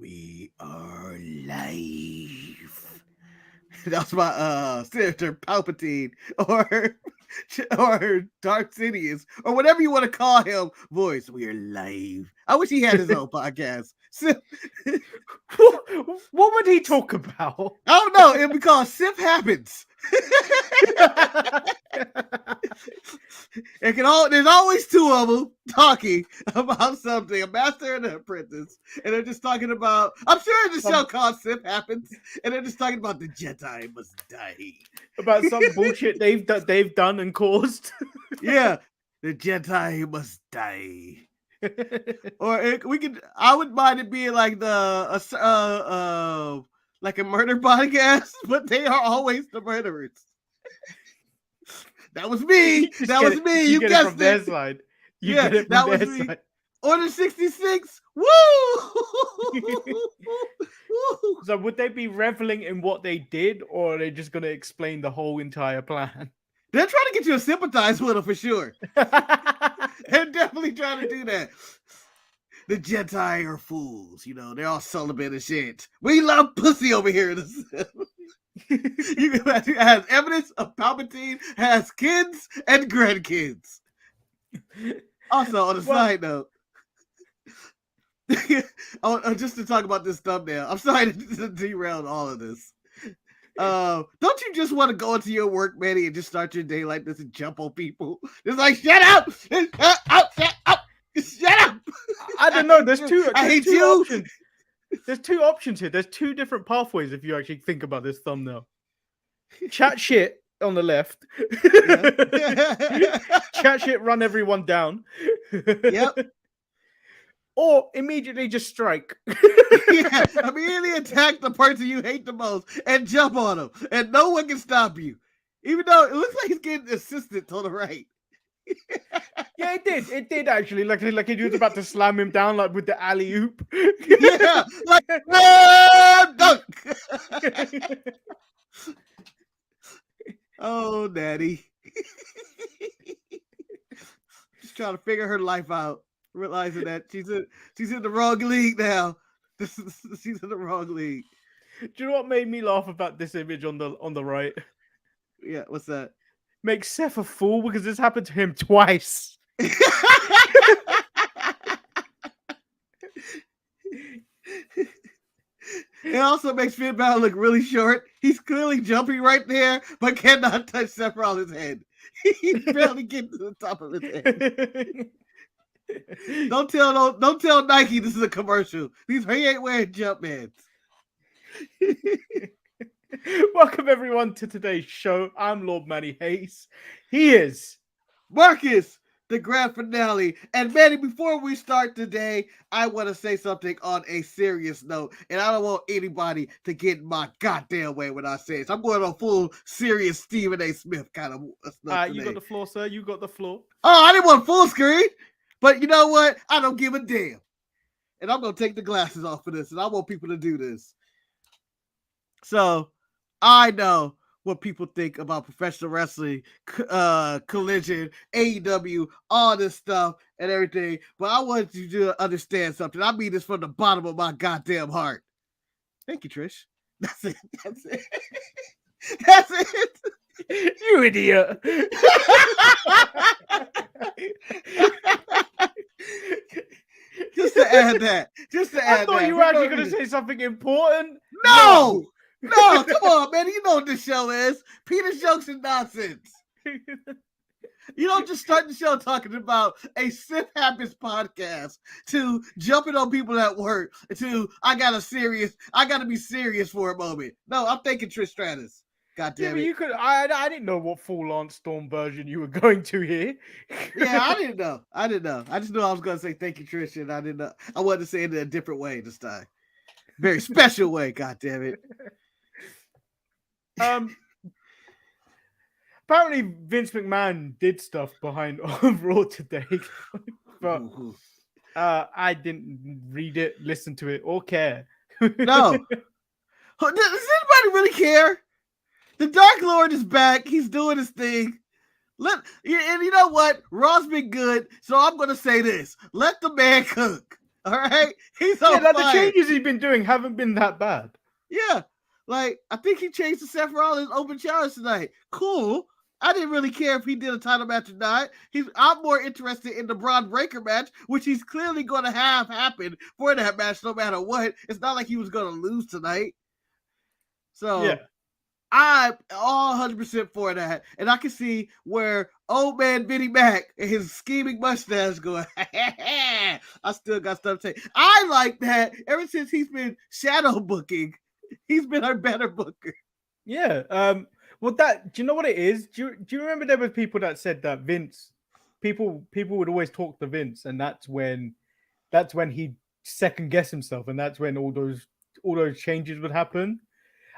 We are live. That's my Senator Palpatine or Darth Sidious or whatever you want to call him voice. We are live. I wish he had his own podcast. What would he talk about? I don't know. It'd be called Sith Happens. There's always two of them talking about something, a master and an apprentice, and they're just talking about. I'm sure it's a show called Sith Happens, and they're just talking about the Jedi must die, about some bullshit they've done and caused. Yeah, the Jedi must die. Or I would mind it being like like a murder podcast, but they are always the murderers. That was me. That was me. You get it from their side. That was me. Order 66. Woo! So would they be reveling in what they did, or are they just going to explain the whole entire plan? They're trying to get you to sympathize with them for sure. They're definitely trying to do that. The Jedi are fools. You know, they're all celibate and shit. We love pussy over here. You can imagine, it has evidence of Palpatine has kids and grandkids. Also, on a side note, just to talk about this thumbnail, I'm sorry to derail all of this. Don't you just want to go into your work, Manny, and just start your day like this and jump on people? It's like, shut up! Shut up! Shut up! I don't know. There's two options. There's two options here. There's two different pathways if you actually think about this thumbnail. Chat shit on the left. Chat shit, run everyone down. Yep. Or immediately just strike. Yeah, immediately attack the person you hate the most and jump on them. And no one can stop you. Even though it looks like he's getting assisted to the right. Yeah, it did. It did actually. Like he was about to slam him down, like with the alley oop. Yeah, like dunk. Oh, Daddy. Just trying to figure her life out, realizing that she's in the wrong league now. She's in the wrong league. Do you know what made me laugh about this image on the right? Yeah, what's that? Make Seth a fool because this happened to him twice. It also makes Finn Balor look really short. He's clearly jumping right there, but cannot touch Seth Rollins' head. He's barely getting to the top of his head. Don't tell Nike this is a commercial. He ain't wearing Jumpmans. Welcome everyone to today's show. I'm Lord Manny Hayes. He is Marcus, the grand finale. And Manny, before we start today, I want to say something on a serious note, and I don't want anybody to get in my goddamn way when I say this. I'm going on full serious Stephen A. Smith kind of stuff. You got the floor, sir. You got the floor. Oh, I didn't want full screen, but you know what? I don't give a damn. And I'm going to take the glasses off for this, and I want people to do this. So, I know what people think about professional wrestling, Collision, AEW, all this stuff and everything. But I want you to understand something. I mean this from the bottom of my goddamn heart. Thank you, Trish. That's it. That's it. That's it. You idiot. Just to add that. I thought you were actually going to say something important. No. No, come on, man. You know what this show is. Peter's jokes and nonsense. You don't just start the show talking about a Sith Happens podcast to jumping on people at work to I gotta be serious for a moment. No, I'm thinking Trish Stratus. God damn it. You could I didn't know what full Lance Storm version you were going to here. Yeah, I didn't know. I just knew I was gonna say thank you, Trish, and I didn't know. I wanted to say it in a different way this time. Very special way, god damn it. Apparently Vince McMahon did stuff behind Raw today, but I didn't read it, listen to it, or care. No. Does anybody really care? The Dark Lord is back. He's doing his thing. And you know what? Raw's been good, so I'm going to say this. Let the man cook. All right, he's Yeah, on like the fire. changes he's been doing haven't been that bad. Yeah, like I think he changed the Seth Rollins Open Challenge tonight. Cool. I didn't really care if he did a title match or not. I'm more interested in the Braun Breaker match, which he's clearly going to have happen for that match, no matter what. It's not like he was going to lose tonight. So Yeah. I'm all 100% for that. And I can see where old man Vinnie Mac and his scheming mustache going, I still got stuff to say. I like that ever since he's been shadow booking. He's been our better booker. Yeah. Well, do you know what it is? Do you remember there were people that said that Vince, people would always talk to Vince, and that's when he second guess himself, and that's when all those changes would happen.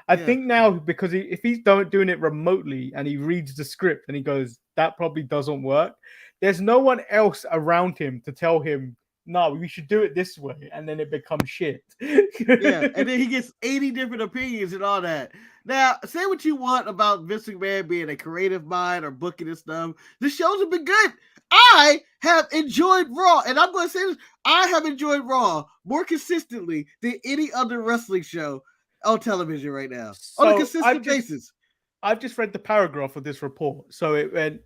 I think now, because if he's doing it remotely and he reads the script and he goes, that probably doesn't work, there's no one else around him to tell him, no, we should do it this way, and then it becomes shit. Yeah, and then he gets 80 different opinions and all that. Now, say what you want about Vince McMahon being a creative mind or booking and stuff. The shows have been good. I have enjoyed Raw, and I'm going to say this, I have enjoyed Raw more consistently than any other wrestling show on television right now. So on a consistent basis. I've just read the paragraph of this report. So it went,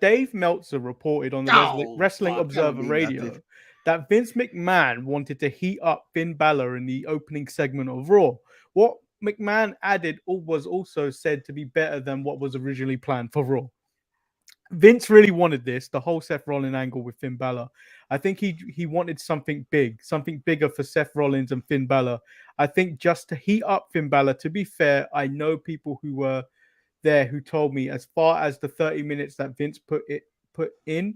Dave Meltzer reported on the Wrestling Observer Radio that Vince McMahon wanted to heat up Finn Balor in the opening segment of Raw. What McMahon added was also said to be better than what was originally planned for Raw. Vince really wanted this, the whole Seth Rollins angle with Finn Balor. I think he wanted something big, something bigger for Seth Rollins and Finn Balor. I think just to heat up Finn Balor, to be fair, I know people who were there who told me as far as the 30 minutes that Vince put in,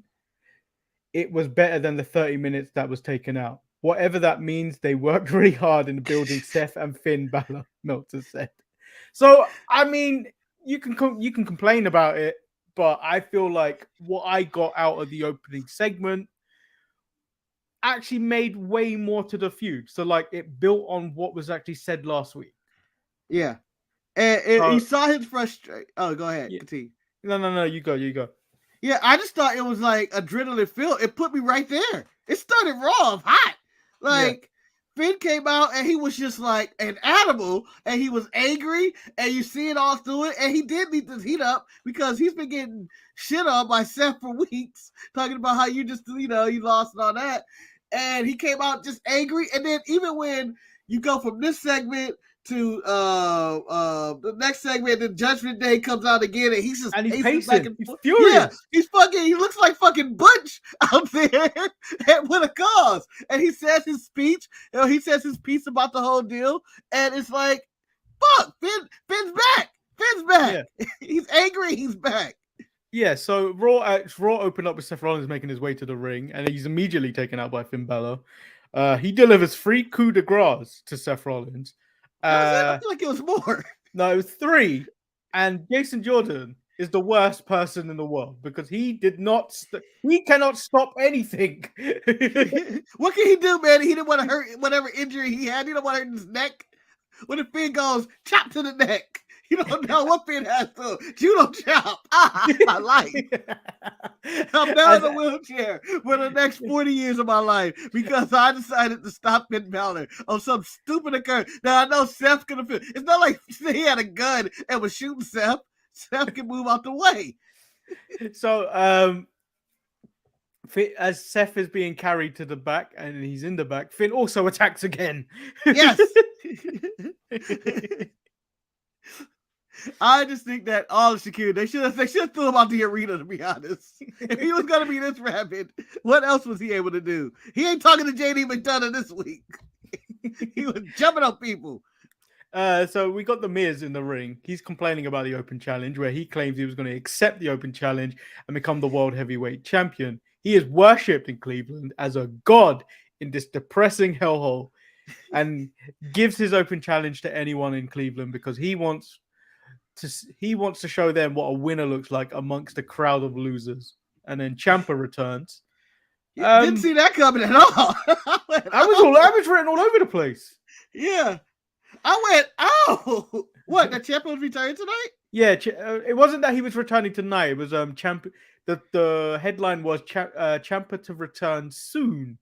it was better than the 30 minutes that was taken out. Whatever that means, they worked really hard in building Seth and Finn Balor, Meltzer said. So, I mean, you can complain about it, but I feel like what I got out of the opening segment actually made way more to the feud. So, like, it built on what was actually said last week. Yeah. And you saw his frustration. Oh, go ahead. Yeah. Continue. No, you go. Yeah, I just thought it was like adrenaline filled. It put me right there. It started raw, hot. Like, Finn came out and he was just like an animal and he was angry and you see it all through it. And he did need to heat up because he's been getting shit on by Seth for weeks, talking about how you just, you lost and all that. And he came out just angry. And then even when you go from this segment to the next segment, then Judgment Day comes out again, and he's just pacing back and forth. He's furious. Yeah, he looks like fucking Butch out there with a cause. And he says his speech, he says his piece about the whole deal, and it's like, fuck, Finn's back. Yeah. He's angry, he's back. Yeah, so Raw opened up with Seth Rollins making his way to the ring, and he's immediately taken out by Finn Balor. He delivers 3 coups de grace to Seth Rollins. I feel like it was more. No, it was 3. And Jason Jordan is the worst person in the world because he did not. He cannot stop anything. What can he do, man? He didn't want to hurt whatever injury he had. He don't want to hurt his neck. When the Finn goes, chop to the neck. You don't know what Finn has to. Judo chop. My life. I'm now in a wheelchair for the next 40 years of my life because I decided to stop Finn Balor on some stupid occurrence. Now, I know Seth could have. It's not like he had a gun and was shooting Seth. Seth can move out the way. So, as Seth is being carried to the back and he's in the back, Finn also attacks again. Yes. I just think that all the security, they should have threw him out the arena, to be honest. If he was going to be this rabid, what else was he able to do? He ain't talking to JD McDonough this week. He was jumping on people. So we got the Miz in the ring. He's complaining about the Open Challenge, where he claims he was going to accept the Open Challenge and become the World Heavyweight Champion. He is worshipped in Cleveland as a god in this depressing hellhole and gives his Open Challenge to anyone in Cleveland because he wants to show them what a winner looks like amongst a crowd of losers. And then Ciampa returns. Didn't see that coming at all. I was written all over the place. Yeah. I went, oh, what? The Ciampa was returning tonight? Yeah, it wasn't that he was returning tonight. It was Ciampa. The headline was Ciampa to return soon.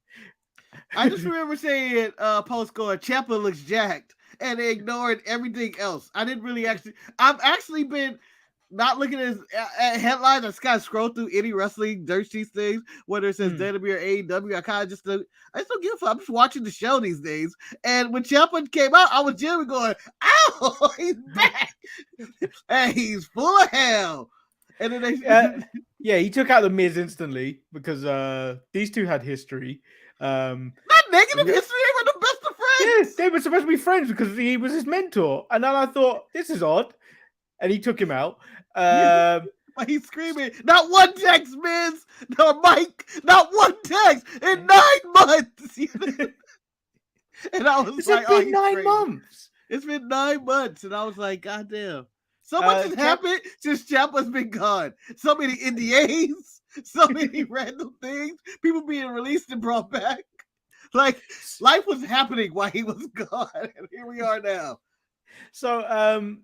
I just remember saying post going, Ciampa looks jacked, and they ignored everything else. I didn't really actually. I've actually been not looking at headlines. I just kind of scroll through any wrestling dirt sheets things, whether it says WWE or AEW. I kind of just don't give a fuck. I'm just watching the show these days. And when Ciampa came out, I was genuinely going, "Ow, he's back, and he's full of hell." And then they, he took out the Miz instantly because these two had history. Not negative history. They were the best of friends. Yes, they were supposed to be friends because he was his mentor. And then I thought, this is odd. And he took him out. But he's screaming, not one text, Miz, no Mike, not one text in 9 months. And I was like, it's been 9 months. It's been 9 months. And I was like, God damn. So much has happened since Ciampa's been gone. So many NDAs, so many random things, people being released and brought back. Like, life was happening while he was gone. And here we are now. So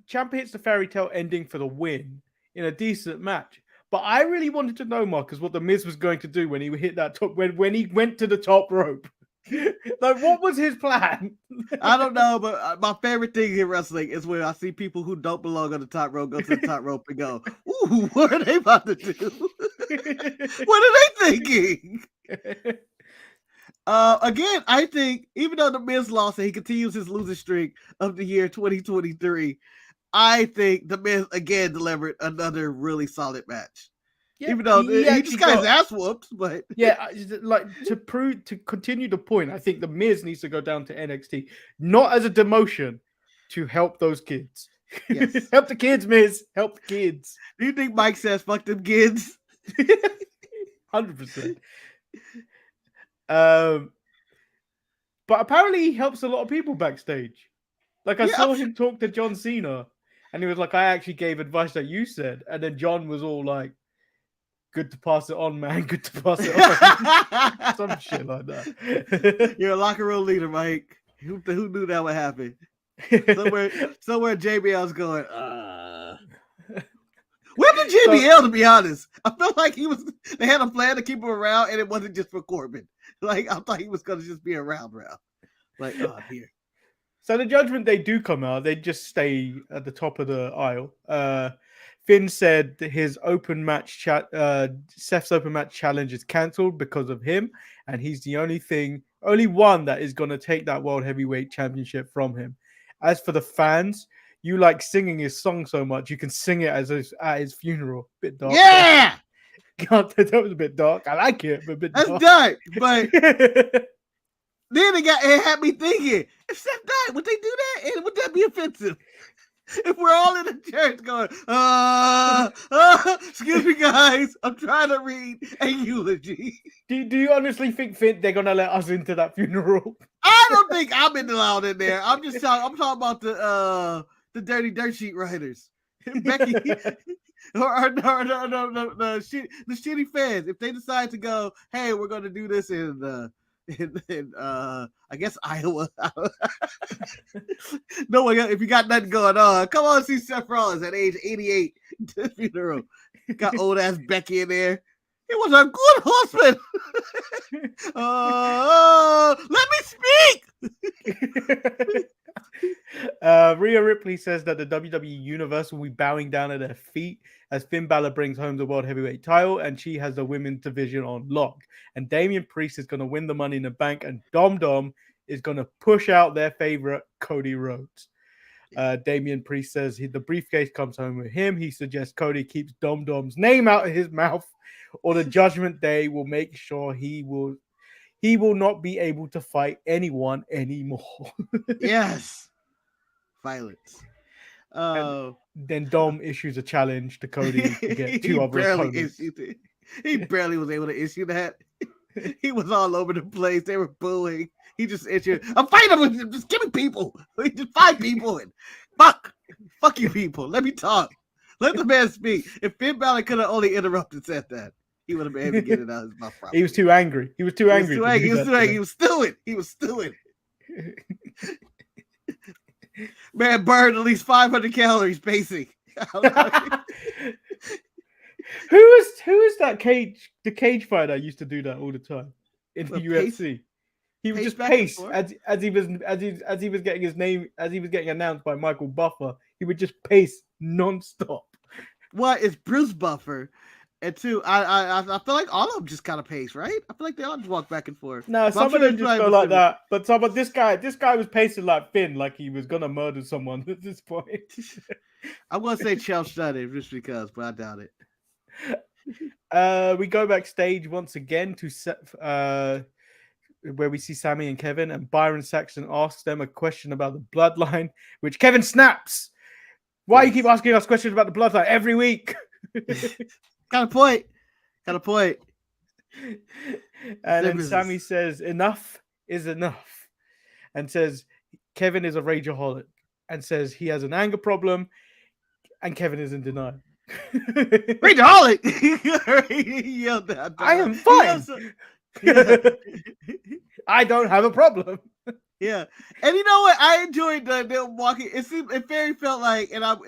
Ciampa hits the fairy tale ending for the win in a decent match. But I really wanted to know, Marcus, what the Miz was going to do when he hit that top when he went to the top rope. Like, what was his plan? I don't know, but my favorite thing in wrestling is when I see people who don't belong on the top rope go to the top rope and go, "Ooh, what are they about to do? What are they thinking?" Again, I think even though the Miz lost and he continues his losing streak of the year 2023, I think the Miz again delivered another really solid match. Yeah, even though he just got his ass whooped, but like to continue the point, I think the Miz needs to go down to NXT, not as a demotion, to help those kids. Yes. Help the kids, Miz. Help the kids. Do you think Mike says fuck them kids? 100%. But apparently he helps a lot of people backstage. Like I saw him talk to John Cena, and he was like, "I actually gave advice that you said," and then John was all like, "Good to pass it on, man. Good to pass it on." Some shit like that. You're a locker room leader, Mike. Who knew that would happen? Somewhere JBL's going, Where did JBL, to be honest? I felt like they had a plan to keep him around, and it wasn't just for Corbin. Like, I thought he was going to just be around. Like, here. So the Judgment Day do come out. They just stay at the top of the aisle. Finn said that his open match Seth's open match challenge is cancelled because of him, and he's the only one that is going to take that World Heavyweight Championship from him. As for the fans, you like singing his song so much, you can sing it at his funeral. Bit dark. Yeah! God, that was a bit dark. I like it, but a bit dark. That's dark, but then it had me thinking, if Seth died, would they do that? And would that be offensive? If we're all in the church going, excuse me, guys, I'm trying to read a eulogy. Do you honestly think they're gonna let us into that funeral? I don't think I'm allowed in there. I'm talking about the dirty dirt sheet writers, Becky, or the shitty fans. If they decide to go, hey, we're gonna do this in I guess Iowa. No one, if you got nothing going on, come on, see Seth Rollins at age 88 to the funeral. Got old ass Becky in there. He was a good husband. Let me speak. Rhea Ripley says that the WWE Universe will be bowing down at their feet as Finn Balor brings home the World Heavyweight title, and she has the women's division on lock. And Damian Priest is going to win the Money in the Bank, and Dom is going to push out their favorite, Cody Rhodes. Damian Priest says the briefcase comes home with him. He suggests Cody keeps Dom's name out of his mouth, or the Judgment Day will make sure he will not be able to fight anyone anymore. Yes. Violence. Then Dom issues a challenge to Cody to get two other opponents. He barely was able to issue that. He was all over the place. They were booing. He just issued, I'm fighting with him. Just give me people. Just find people. And fuck you people. Let me talk. Let the man speak. If Finn Balor could have only interrupted said that, he would have been able to get it out of his mouth. He was too angry. He was too angry. He was stewing. Man burned at least 500 calories pacing. Who is that the cage fighter used to do that all the time in the UFC? He would just pace as he was getting his name, as he was getting announced by Michael Buffer. He would just pace non-stop. One is Bruce Buffer, and two, I feel like all of them just kind of pace, right? I feel like they all just walk back and forth. No, some of them just go like that. But this guy was pacing like Finn, like he was gonna murder someone at this point. I'm gonna say Chael Sonnen just because, but I doubt it. We go backstage once again to where we see Sammy and Kevin, and Byron Saxton asks them a question about the bloodline, which Kevin snaps. Why you keep asking us questions about the bloodline every week? Got a point. And then Sammy says, enough is enough. And says, Kevin is a rageaholic. And says he has an anger problem. And Kevin is in denial. Rageaholic! He yelled that. I am fine. Yeah. I don't have a problem. Yeah, and you know what? I enjoyed them walking. It very felt like, and I'm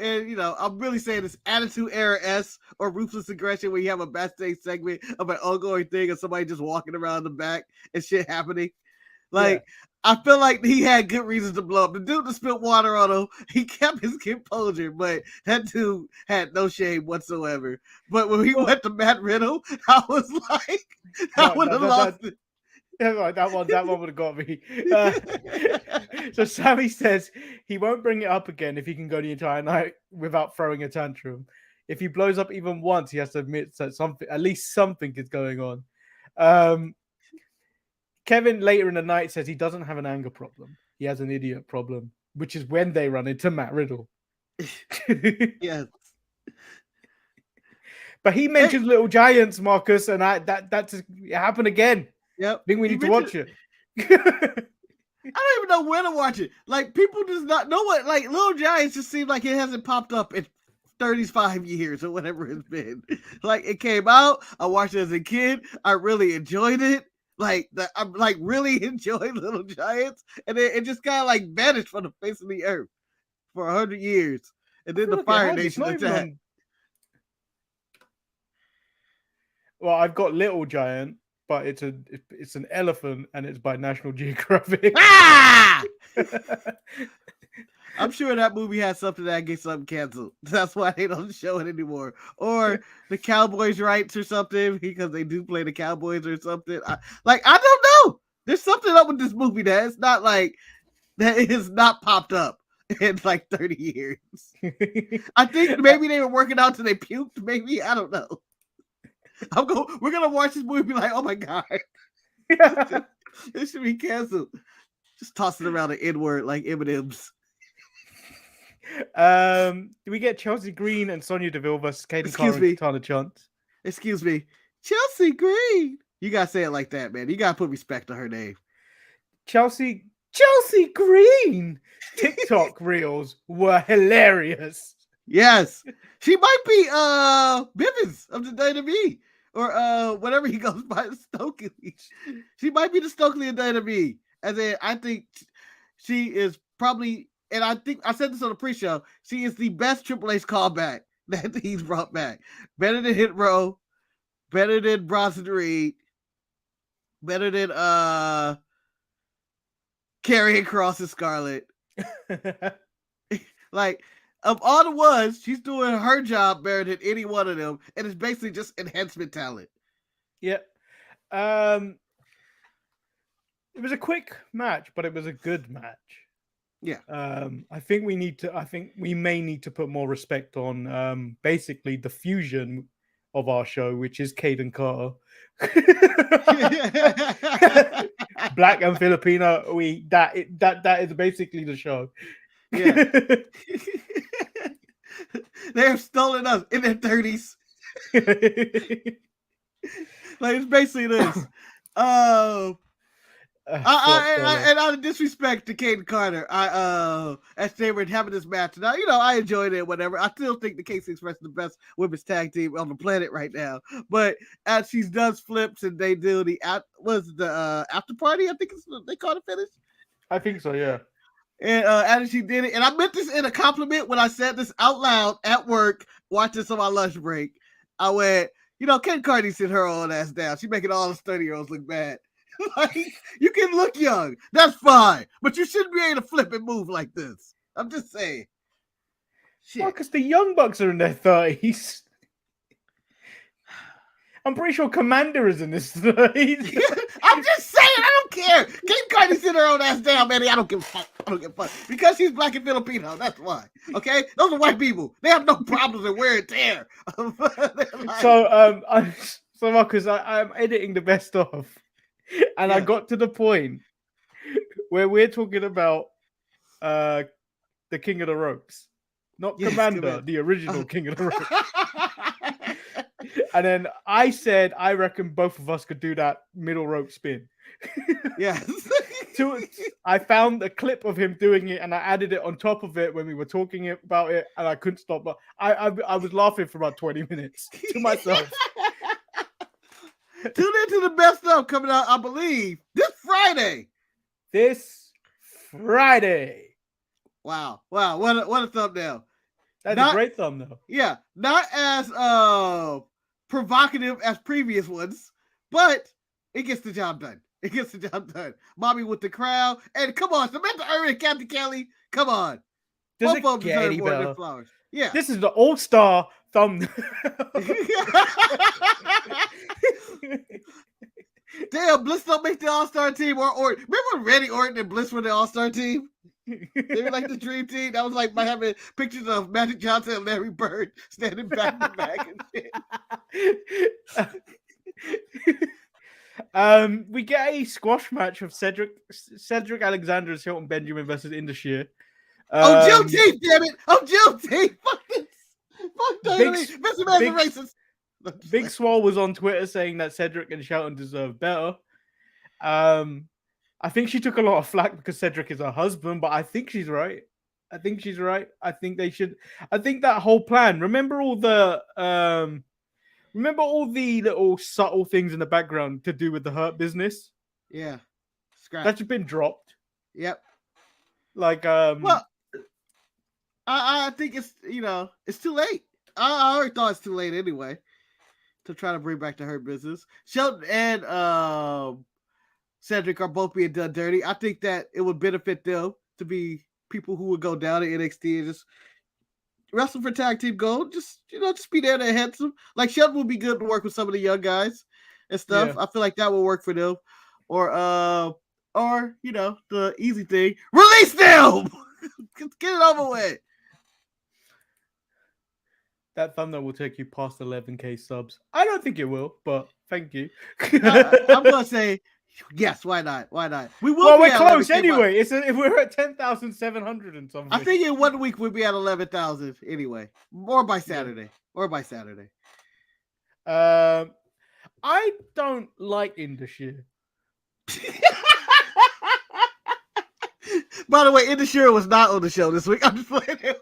really saying this Attitude Era S or Ruthless Aggression, where you have a backstage segment of an ongoing thing of somebody just walking around the back and shit happening. Like, I feel like he had good reasons to blow up. The dude that spilled water on him, he kept his composure, but that dude had no shame whatsoever. But when he went to Matt Riddle, I was like, I would have lost it. That one would have got me. So Sammy says he won't bring it up again if he can go the entire night without throwing a tantrum. If he blows up even once, he has to admit that at least something is going on. Kevin later in the night says he doesn't have an anger problem. He has an idiot problem, which is when they run into Matt Riddle. Yes. But he mentions Little Giants, Marcus, and that happened again. Yep. I think we need to watch it. I don't even know where to watch it. Like, people just not know what, like, Little Giants just seems like it hasn't popped up in 35 years or whatever it's been. Like, it came out, I watched it as a kid, I really enjoyed it. Like, I'm like really enjoying Little Giants, and it just kind of like vanished from the face of the earth for 100 years. And then the Fire Nation attacked. Well, I've got Little Giant, but it's an elephant, and it's by National Geographic. Ah! I'm sure that movie has something that gets something canceled. That's why they don't show it anymore. Or the Cowboys' rights or something, because they do play the Cowboys or something. I don't know. There's something up with this movie that it's not like that it has not popped up in like 30 years. I think maybe they were working out till they puked. Maybe, I don't know. We're gonna watch this movie and be like, oh my god, this should be canceled. Just tossing around the N-word like M&M's. Do we get Chelsea Green and Sonya Deville versus Kaden Carr and Katana Chance? Excuse me, Chelsea Green. You gotta say it like that, man. You gotta put respect on her name. Chelsea Green. TikTok reels were hilarious. Yes, she might be Bivens of the WWE. Or whatever he goes by, Stokely. She might be the Stokely of WWE. As in, I think she is probably, and I think I said this on the pre-show, she is the best Triple H callback that he's brought back. Better than Hit Row, better than Bronson Reed, better than Karrion Kross and Scarlett. Like, of all the ones, she's doing her job better than any one of them, and it's basically just enhancement talent. Yep. It was a quick match, but it was a good match. Yeah. I think we may need to put more respect on basically the fusion of our show, which is Caden Carter. Black and Filipino. That is basically the show. Yeah. They have stolen us in their 30s. Like, it's basically this. And out of disrespect to Caden Carter, as they were having this match, now I enjoyed it. Whatever. I still think the KC Express is the best women's tag team on the planet right now. But as she does flips and they do the after party, I think it's what they call it finish. I think so. Yeah. And after she did it, and I meant this in a compliment when I said this out loud at work, watching this on my lunch break. I went, Ken Cardi sit her old ass down. She's making all the 30-year-olds look bad. Like, you can look young. That's fine. But you shouldn't be able to flip and move like this. I'm just saying. Shit. Marcus, the Young Bucks are in their 30s. I'm pretty sure Commander is in his 30s. I'm just saying, I don't care. Keep Cardi sit her own ass down, Manny. I don't give a fuck. I don't give a fuck. Because she's black and Filipino. That's why. Okay? Those are white people. They have no problems with wear and tear. So Marcus, I'm editing the best of. And I got to the point where we're talking about the King of the Ropes. Not Commander, the original King of the Ropes. And then I said, I reckon both of us could do that middle rope spin. Yes. I found a clip of him doing it and I added it on top of it when we were talking about it and I couldn't stop. I was laughing for about 20 minutes to myself. Tune into the best stuff coming out, I believe, this Friday. Wow. What a thumbnail. That's a great thumbnail. Yeah. Not as provocative as previous ones, but it gets the job done. It gets the job done. Mommy with the crowd. And come on, Samantha Irvin and Kathy Kelly. Come on. Both of them deserve more than flowers. Yeah. This is the all-star thumbnail. Damn, Bliss don't make the All-Star team. Or remember Randy Orton and Bliss were the All-Star team? They were like the dream team. That was like by having pictures of Magic Johnson and Larry Bird standing back to back and shit. We get a squash match of Cedric Alexander and Shelton Benjamin versus Indashir. Juneteenth, damn it! Juneteenth! Fuck this! Fuck that! Big Swole was on Twitter saying that Cedric and Shelton deserve better. I think she took a lot of flack because Cedric is her husband, but I think she's right. I think they should. I think that whole plan. Remember all the little subtle things in the background to do with the Hurt Business? Yeah, scrap. That's been dropped. Yep. Like well, I think it's it's too late. I already thought it's too late anyway to try to bring back the Hurt Business. Shelton and Cedric are both being done dirty. I think that it would benefit them to be people who would go down to NXT and just wrestle for tag team gold. Just be there to enhance them. Like Shelton would be good to work with some of the young guys and stuff. Yeah. I feel like that will work for them. Or the easy thing, release them. Get it over with. That thumbnail will take you past 11K subs. I don't think it will, but thank you. I'm gonna say yes. Why not? Why not? We will. Well, we're close anyway. If we're at 10,700 and something. I think in 1 week we'll be at 11,000 anyway, or by Saturday. I don't like Indashir. By the way, Indashir was not on the show this week. I'm just playing it.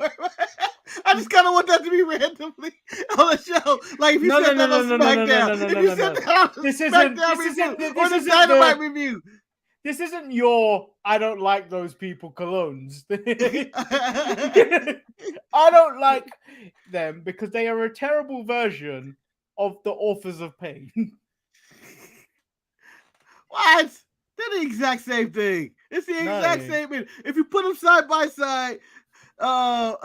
I just kind of want that to be randomly on the show. Like if you said that on SmackDown, if you said that on SmackDown review or the Dynamite review. This isn't your I don't like those people colognes. I don't like them because they are a terrible version of the Authors of Pain. What? They're the exact same thing. It's the exact same thing. If you put them side by side,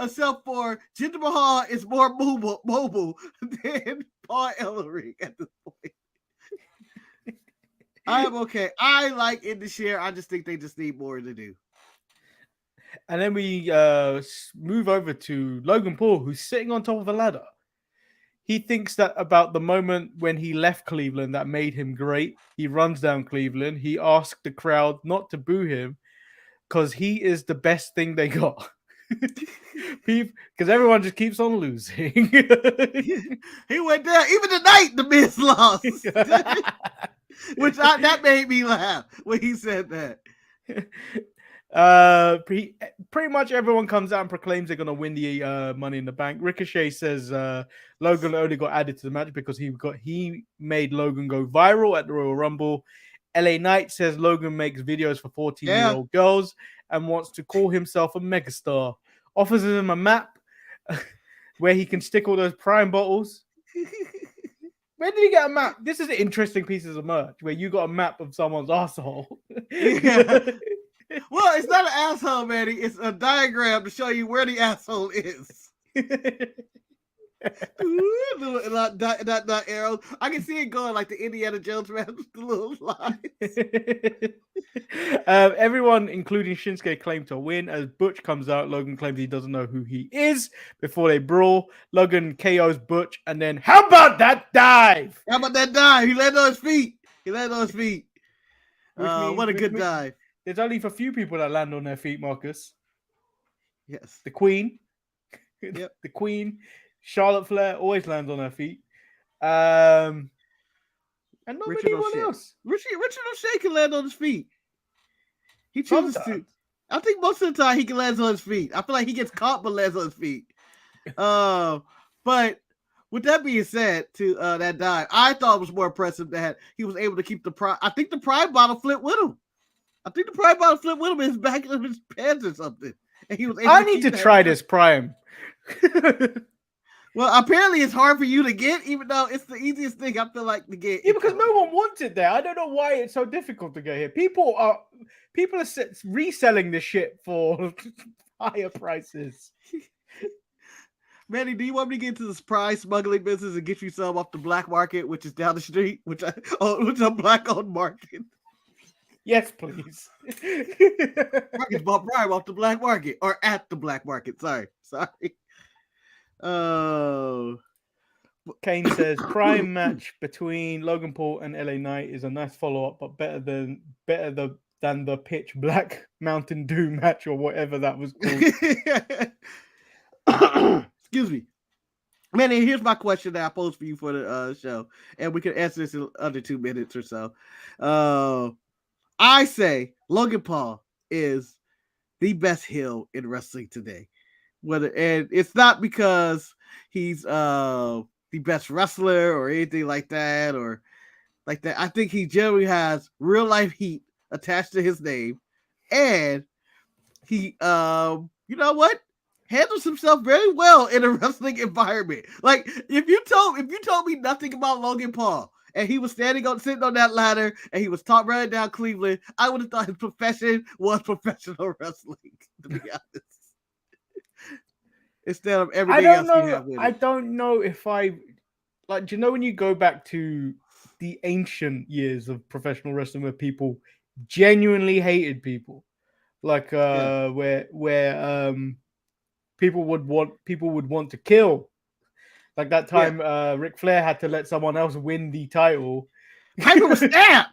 except for Jinder Mahal is more mobile than Paul Ellering at this point. I am okay. I like Indashir. I just think they just need more to do. And then we move over to Logan Paul, who's sitting on top of a ladder. He thinks that about the moment when he left Cleveland that made him great. He runs down Cleveland. He asked the crowd not to boo him because he is the best thing they got. Because everyone just keeps on losing. He went down. Even tonight, the Miz lost. That made me laugh when he said that. Pretty much everyone comes out and proclaims they're going to win the Money in the Bank. Ricochet says Logan only got added to the match because he made Logan go viral at the Royal Rumble. LA Knight says Logan makes videos for 14-year-old girls and wants to call himself a megastar. Offers him a map where he can stick all those Prime bottles. When did he get a map? This is interesting pieces of merch where you got a map of someone's asshole. Yeah. Well, it's not an asshole, Manny. It's a diagram to show you where the asshole is. That arrow. I can see it going like the Indiana Jones man with the little lines. Everyone, including Shinsuke, claimed to win. As Butch comes out, Logan claims he doesn't know who he is. Before they brawl, Logan KOs Butch, and then how about that dive? How about that dive? He landed on his feet. What a good dive. There's only a few people that land on their feet, Marcus. Yes. The Queen. Yep. The Queen. Charlotte Flair always lands on her feet. And not Richard anyone else. Richard O'Shea can land on his feet. He chooses to. I think most of the time he can land on his feet. I feel like he gets caught but lands on his feet. But with that being said, to that dive, I thought it was more impressive that he was able to keep the pride. I think the pride bottle flipped with him. In his back of his pants or something. And he was able I need to try this prime. Well, apparently it's hard for you to get, even though it's the easiest thing I feel like to get. Yeah, because no one wants it there. I don't know why it's so difficult to get here. People are reselling this shit for higher prices. Manny, do you want me to get into this prize smuggling business and get you some off the black market, which is down the street, which a black-owned market? Yes, please. Marcus bought prime off the black market, or at the black market. Sorry. Oh. Kane says prime match between Logan Paul and LA Knight is a nice follow-up, but better than the pitch black Mountain Dew match or whatever that was called. Excuse me. Manny, here's my question that I posed for you for the show, and we can answer this in under 2 minutes or so. I say Logan Paul is the best heel in wrestling today. And it's not because he's the best wrestler or anything like that, I think he generally has real life heat attached to his name, and he, you know what, handles himself very well in a wrestling environment. Like if you told me nothing about Logan Paul and he was sitting on that ladder and he was running down Cleveland, I would have thought his profession was professional wrestling. To be honest. Instead of everything else we have with it. I don't know if I like. Do you know when you go back to the ancient years of professional wrestling where people genuinely hated people, like where people would want to kill, like that time Ric Flair had to let someone else win the title. Piper was stabbed.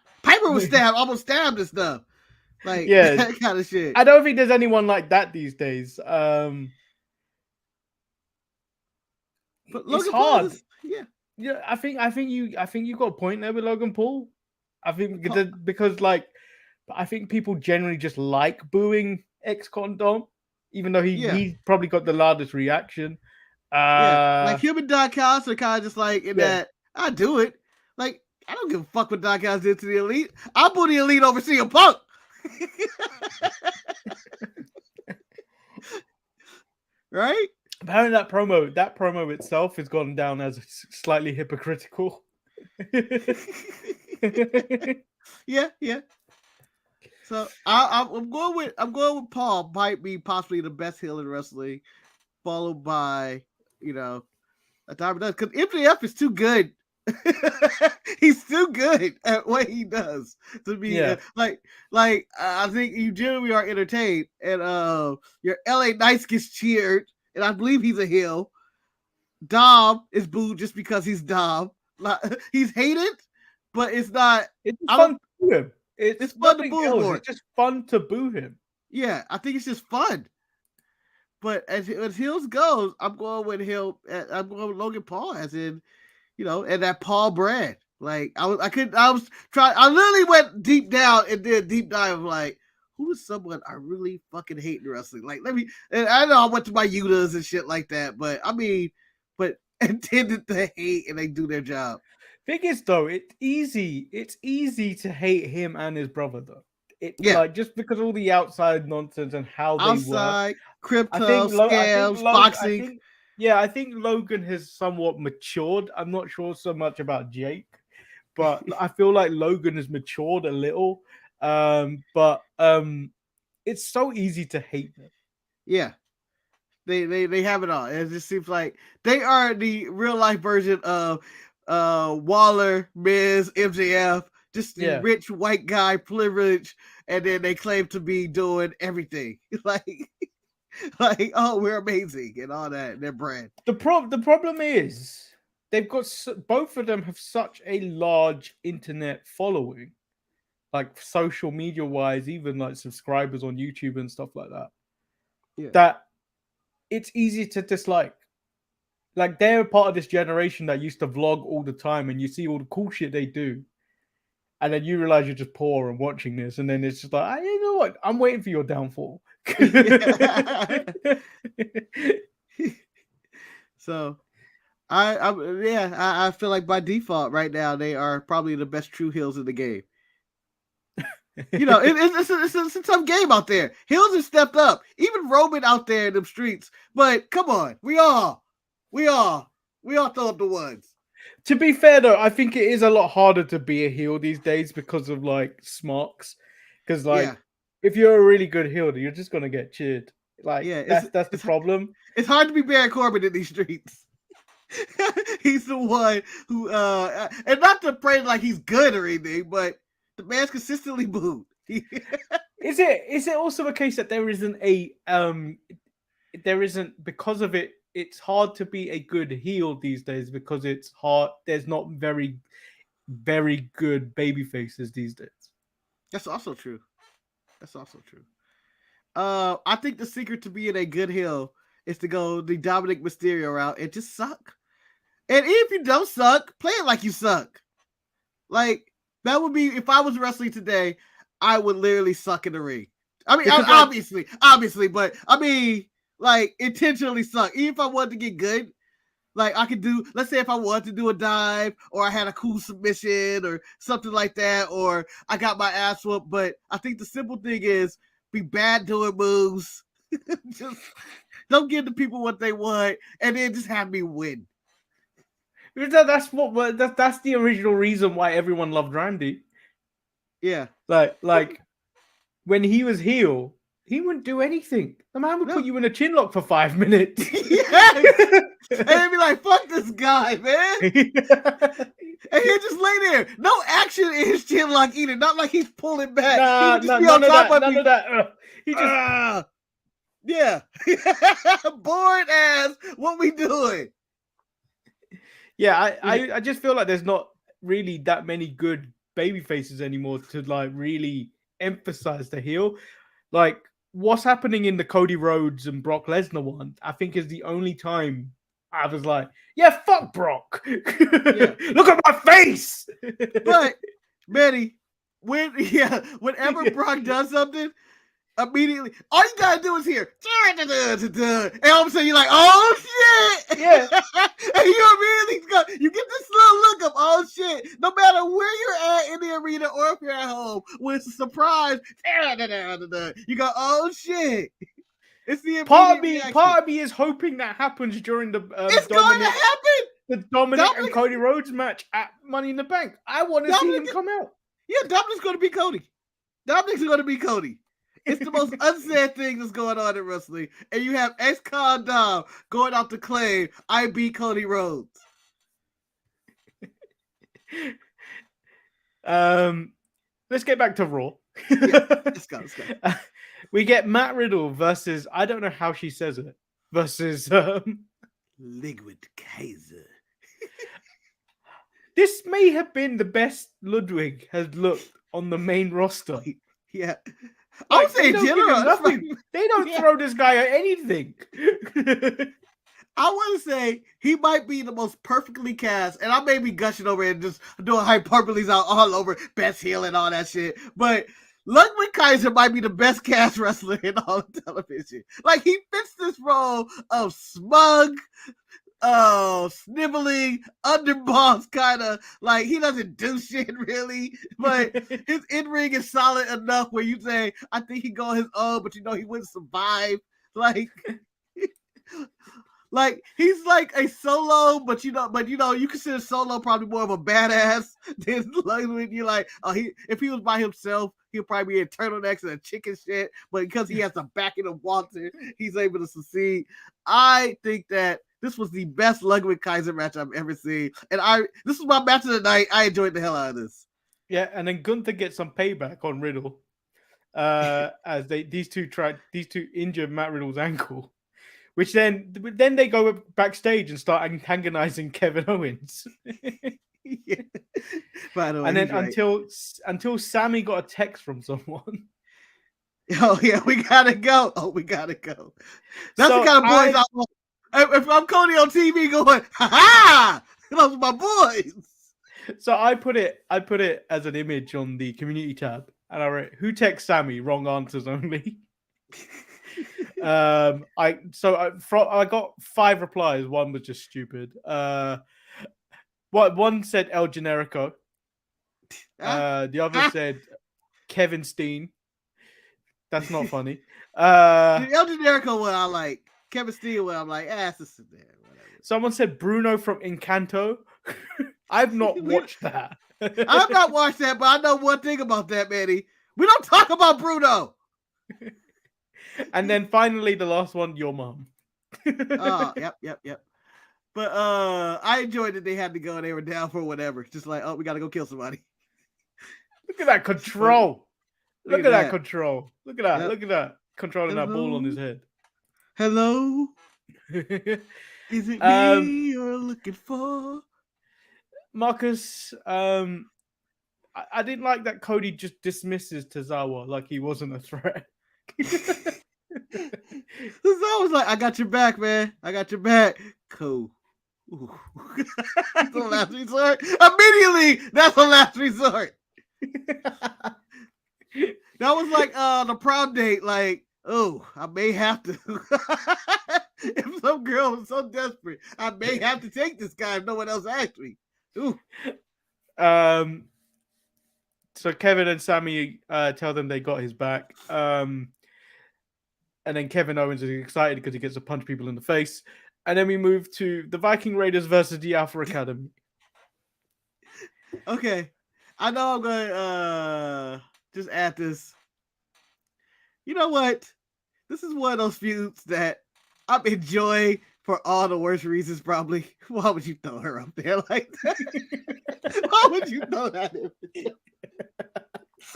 Almost stabbed and stuff. Like that kind of shit. I don't think there's anyone like that these days. But Logan it's hard. Paul I think you got a point there with Logan Paul. I think because like I think people generally just like booing ex-Condom, even though he probably got the loudest reaction. Like him and Don Callis are kind of just like in that I do it. Like I don't give a fuck what Don Callis did to the Elite. I boo the Elite over CM Punk. Right? Apparently that promo itself has gone down as slightly hypocritical. Yeah. So I'm going with Paul. Might be possibly the best heel in wrestling, followed by a Diamond because MJF is too good. He's too good at what he does to be like I think you generally are entertained, and your LA Knights gets cheered. And I believe he's a heel. Dom is booed just because he's Dom. Like, he's hated, but it's not. It's fun to boo him. It's fun to boo him. It's just fun to boo him. Yeah, I think it's just fun. But as heels goes, I'm going with Logan Paul, as in, and that Paul brand. Like I literally went deep down and did a deep dive of like, who is someone I really fucking hate in wrestling? Like, and I know I went to my Utas and shit like that, but intended to hate and they do their job. Thing is, though, it's easy to hate him and his brother, though. Like, just because of all the outside nonsense and how they work. Crypto, scams, boxing. Yeah, I think Logan has somewhat matured. I'm not sure so much about Jake, but I feel like Logan has matured a little. But it's so easy to hate them. Yeah. They have it all. It just seems like they are the real life version of Waller, Miz, MJF, just the Yeah. rich white guy privilege, and then they claim to be doing everything. like oh, we're amazing and all that. Their brand. The problem is they've got both of them have such a large internet following, like social media wise, even like subscribers on YouTube and stuff like that. Yeah. That it's easy to dislike. Like they're part of this generation that used to vlog all the time, and you see all the cool shit they do, and then you realize you're just poor and watching this, and then it's just like, hey, you know what? I'm waiting for your downfall. So, I feel like by default right now they are probably the best true heels in the game. You know, it's a tough game out there. Hills have stepped up, even Roman out there in them streets. But come on, we all throw up the ones. To be fair though, I think it is a lot harder to be a heel these days because of like smarks. Because like if you're a really good heel, you're just gonna get cheered. Like that's the problem. It's hard to be Baron Corbin in these streets. He's the one who and not to pray like he's good or anything, but the man's consistently booed. Is it also a case that there isn't because of it? It's hard to be a good heel these days because it's hard. There's not very, very good baby faces these days. That's also true. I think the secret to being a good heel is to go the Dominic Mysterio route and just suck. And if you don't suck, play it like you suck. Like that would be if I was wrestling today, I would literally suck in the ring. I mean, obviously, but I mean, like intentionally suck. Even if I wanted to get good, like I could do. Let's say if I wanted to do a dive, or I had a cool submission, or something like that, or I got my ass whooped. But I think the simple thing is be bad doing moves. Just don't give the people what they want, and then just have me win. That's the original reason why everyone loved Randy. Yeah, like when he was heel, he wouldn't do anything. The man would put you in a chin lock for 5 minutes. Yes, and they'd be like, "Fuck this guy, man," and he'd just lay there, no action in his chin lock either. Not like he's pulling back. He would just be on top of me. None of that. He just yeah, bored ass. What we doing? Yeah, I just feel like there's not really that many good baby faces anymore to like really emphasize the heel. Like what's happening in the Cody Rhodes and Brock Lesnar one, I think is the only time I was like, yeah, fuck Brock. Yeah. Look at my face. But Manny, whenever Brock does something, immediately all you gotta do is hear and all of a sudden you're like, oh shit. Yeah. And you immediately go, you get this little look of oh shit, no matter where you're at in the arena or if you're at home, when it's a surprise, you go, oh shit. It's the part of me is hoping that happens during the it's going to happen. The Dominic and Cody Rhodes match at Money in the Bank. I want to see him come out. Yeah, Dominic's going to be Cody. Dominic's going to be Cody. It's the most unsaid thing that's going on in wrestling. And you have ex-con Dom going out to claim, I beat Cody Rhodes. Let's get back to Raw. Yeah, let's go. We get Matt Riddle versus, I don't know how she says it, versus Liquid Kaiser. This may have been the best Ludwig has looked on the main roster. Yeah. I would say general. Nothing. They don't throw this guy at anything. I want to say he might be the most perfectly cast, and I may be gushing over it and just doing hyperboles out all over best heel and all that shit. But Ludwig Kaiser might be the best cast wrestler in all of television. Like he fits this role of smug, sniveling, underboss kind of. Like he doesn't do shit really, but his in-ring is solid enough where you say, I think he go on his own, but you know he wouldn't survive. Like Like he's like a Solo, but you consider Solo probably more of a badass than like when you're like, oh, if he was by himself, he'll probably be in turtlenecks and a chicken shit. But because he has the backing of Walter, he's able to succeed. I think that this was the best Ludwig Kaiser match I've ever seen, and this was my match of the night. I enjoyed the hell out of this. Yeah, and then Gunther gets some payback on Riddle, as these two injure Matt Riddle's ankle. Which then they go backstage and start antagonizing Kevin Owens. Yeah. By the way, and then until Sammy got a text from someone. Oh yeah, we gotta go. That's the kind of boys I want. If I'm Cody on TV going, ha ha, those are my boys. So I put it as an image on the community tab, and I wrote, "Who texts Sammy? Wrong answers only." I got 5 replies. One was just stupid. One said El Generico. The other said Kevin Steen. That's not funny. The El Generico one I like. Kevin Steen one I'm like, it's just there. Whatever. Someone said Bruno from Encanto. I've not watched that. I've not watched that, but I know one thing about that, Manny. We don't talk about Bruno. And then finally, the last one, your mom. Yep. But I enjoyed that they had to go and they were down for whatever. Just like, we got to go kill somebody. Look at that control. Look at that control. Look at that. Yep. Look at that. Controlling that ball on his head. Hello? Is it me you're looking for? Marcus, I didn't like that Cody just dismisses Tozawa like he wasn't a threat. Tozawa's like, I got your back, man. I got your back. Cool. That's the last resort. Immediately, that's the last resort. That was like the prom date. Like, I may have to. If some girl was so desperate, I may have to take this guy if no one else asks me. Ooh. So Kevin and Sammy tell them they got his back. And then Kevin Owens is excited because he gets to punch people in the face. And then we move to the Viking Raiders versus the Alpha Academy. Okay. I know I'm going to just add this. You know what? This is one of those feuds that I'm enjoying for all the worst reasons, probably. Why would you throw her up there like that? Why would you throw that in there?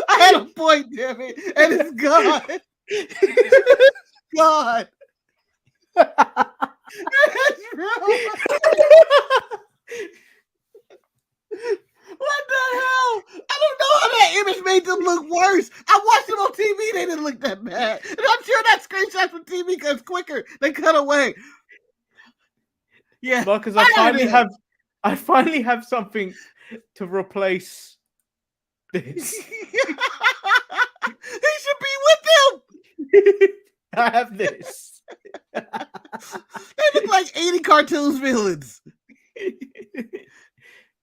I had a point, damn it, and it's gone. God. That's wrong. What the hell? I don't know how that image made them look worse. I watched them on TV. They didn't look that bad. And I'm sure that screenshot from TV goes quicker. They cut away. Yeah. Because I finally have something to replace this. He should be with them. I have this. They look like 80 cartoons villains.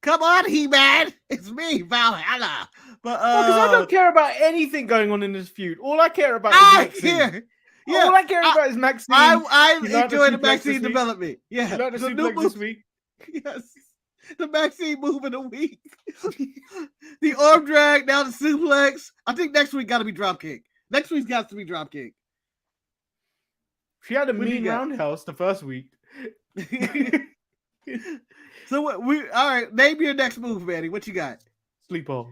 Come on, He-Man. It's me, Valhalla. But because I don't care about anything going on in this feud. All I care about is Maxine. Yeah, all I care about is Maxine. I enjoy the Maxine development. Yeah. You like the suplex this week? Yes. The Maxine move in a week. The arm drag, now the suplex. I think next week got to be dropkick. Next week's got to be dropkick. She had a mean roundhouse the first week. So all right, name your next move, Manny. What you got? Sleeper.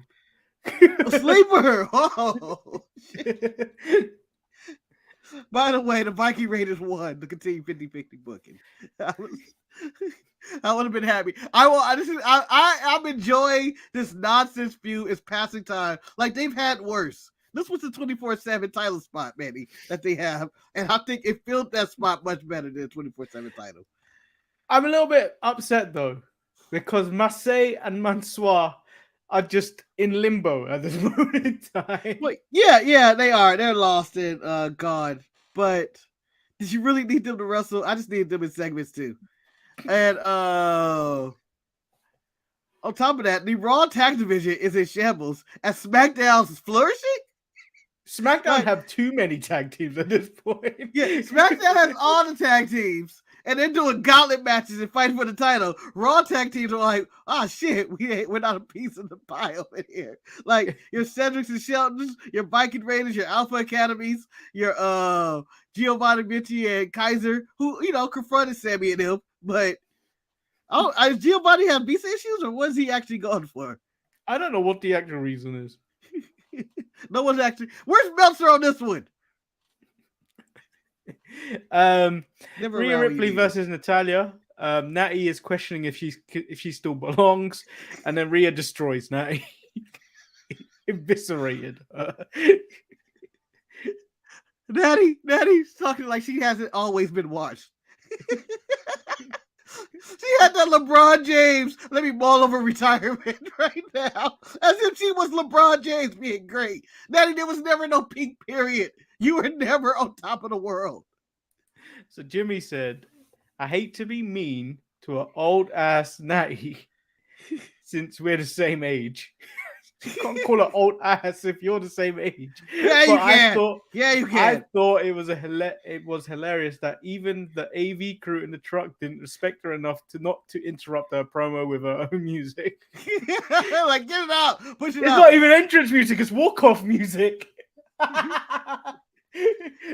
Sleeper. Oh. By the way, the Viking Raiders won to continue 50-50 booking. I would have been happy. I'm enjoying this nonsense feud. It's passing time. Like they've had worse. This was the 24/7 title spot, Manny, that they have, and I think it filled that spot much better than the 24/7 title. I'm a little bit upset though, because Marseille and Mansoir are just in limbo at this moment in time. Well, yeah, they are. They're lost in God. But did you really need them to wrestle? I just need them in segments too. And on top of that, the Raw Tag Division is in shambles as SmackDown's flourishing. SmackDown have too many tag teams at this point. Yeah, SmackDown has all the tag teams. and they're doing gauntlet matches and fighting for the title. Raw tag teams are like, oh shit, we're not a piece of the pie over here. Like your Cedrics and Sheltons, your Viking Raiders, your Alpha Academies, your Giovanni Vinci and Kaiser, who confronted Sammy and him. But does Giovanni have visa issues, or was he actually going for? I don't know what the actual reason is. No one's actually. Where's Meltzer on this one? Rhea Ripley versus Natalya. Natty is questioning if she still belongs, and then Rhea destroys Natty, eviscerated her. Natty's talking like she hasn't always been washed. She had that LeBron James, let me ball over retirement right now. As if she was LeBron James being great. Natty, there was never no peak period. You were never on top of the world. So Jimmy said, I hate to be mean to an old ass Natty since we're the same age. You can't call her old ass if you're the same age. Yeah, you can. You can. I thought it was hilarious that even the AV crew in the truck didn't respect her enough not to interrupt her promo with her own music. Like, get it out. Push it out. It's not even entrance music. It's walk-off music.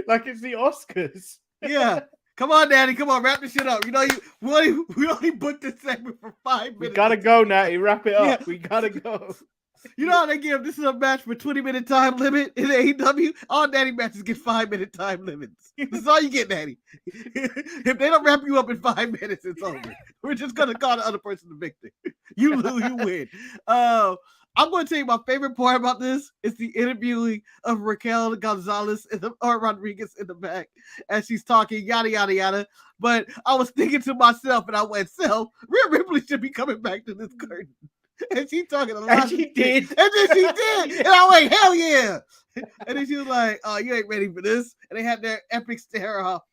Like it's the Oscars. Yeah. Come on, Daddy. Come on, wrap this shit up. We only booked this segment for 5 minutes. We gotta go, Natty. Wrap it up. Yeah. We gotta go. You know how they give this is a match for 20-minute time limit in AEW? All Natty matches get 5-minute time limits. This is all you get, Natty. If they don't wrap you up in 5 minutes, it's over. We're just gonna call the other person the victor. You lose, you win. I'm going to tell you my favorite part about this is the interviewing of Raquel Gonzalez or Rodriguez in the back as she's talking, yada, yada, yada. But I was thinking to myself, and I went, Seth, Rhea Ripley should be coming back to this curtain. And she's talking a lot. And she did. And then she did. And I went, hell yeah. And then she was like, oh, you ain't ready for this. And they had their epic stare off.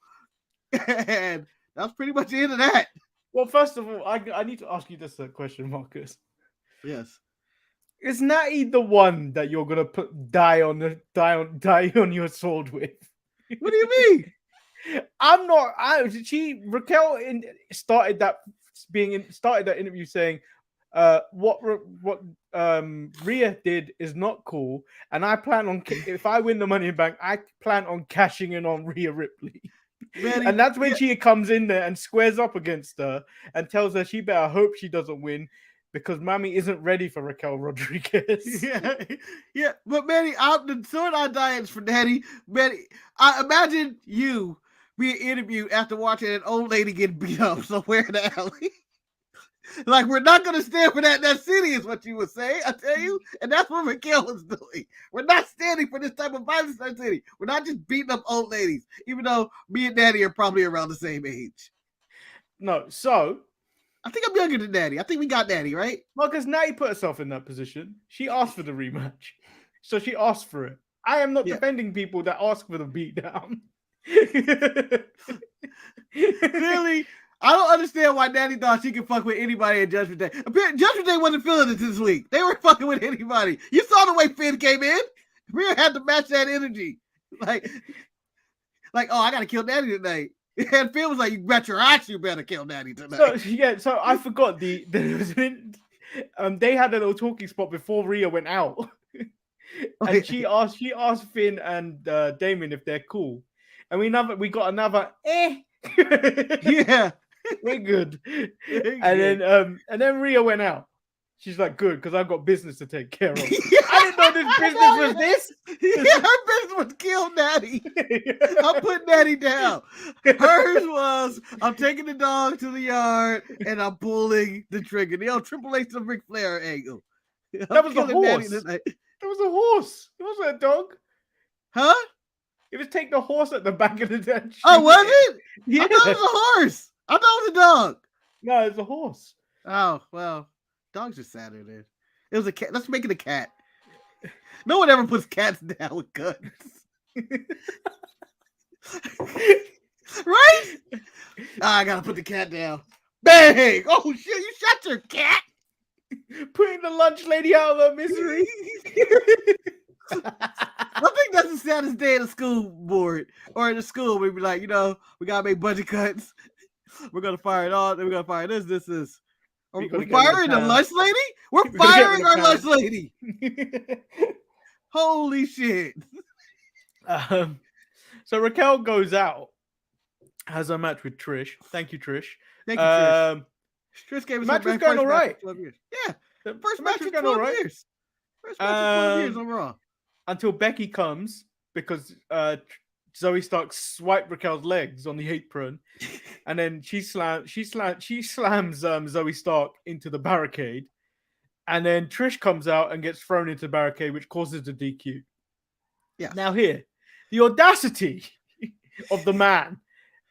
And that's pretty much the end of that. Well, first of all, I need to ask you this question, Marcus. Yes. Is Natty the one that you're gonna put die on your sword with? What do you mean? I'm not. Raquel started that interview saying, what Rhea did is not cool, and I plan on if I win the Money in the Bank, I plan on cashing in on Rhea Ripley. Really? And that's when she comes in there and squares up against her and tells her she better hope she doesn't win. Because Mammy isn't ready for Raquel Rodriguez. Yeah. But Manny, the sword I die is for Daddy. Manny, I imagine you being interviewed after watching an old lady get beat up somewhere in the alley. Like, we're not going to stand for that. That city is what you would say, I tell you. And that's what Raquel is doing. We're not standing for this type of violence in that city. We're not just beating up old ladies, even though me and Daddy are probably around the same age. No, so I think I'm younger than Natty. I think we got Natty, right? Well, because Natty put herself in that position. She asked for the rematch. So she asked for it. I am not defending people that ask for the beatdown. Really? I don't understand why Natty thought she could fuck with anybody at Judgment Day. Judgment Day wasn't feeling it this week. They weren't fucking with anybody. You saw the way Finn came in. Rhea had to match that energy. Like, oh, I got to kill Natty tonight. And Phil was like, "You bet your ass you better kill Natty tonight." So I forgot they had a little talking spot before Rhea went out, and she asked Finn and Damon if they're cool, and we got another yeah, we're good, and then Rhea went out. She's like, good, because I've got business to take care of. I didn't know this business was this. Yeah, her business was kill Natty. I'm putting Natty down. Hers was, I'm taking the dog to the yard and I'm pulling the trigger. The old Triple H to Ric Flair angle. That was a horse. That was a horse. It wasn't a dog. Huh? It was take the horse at the back of the den. Oh, was it? Yeah. I thought it was a horse. I thought it was a dog. No, it was a horse. Oh, well. Dogs are sadder, dude. It was a cat. Let's make it a cat. No one ever puts cats down with guns. Right? I gotta put the cat down. Bang! Oh shit, you shot your cat! Putting the lunch lady out of her misery. I think that's the saddest day of the school board. Or in the school, we'd be like, we gotta make budget cuts. We're gonna fire it all. Then we're gonna fire this. This is. We're get firing the lunch lady. We're firing our lunch lady. Holy shit! So Raquel goes out, has a match with Trish. Thank you, Trish. Thank you, Trish. Trish gave us match was going all right. 12 years. Yeah, the first match match was in going 12 all right. years. First match in 12 years on Raw. Until Becky comes because Zoe Stark swiped Raquel's legs on the apron, and then she slams Zoe Stark into the barricade, and then Trish comes out and gets thrown into the barricade, which causes the DQ. Yeah. Now here, the audacity of the man,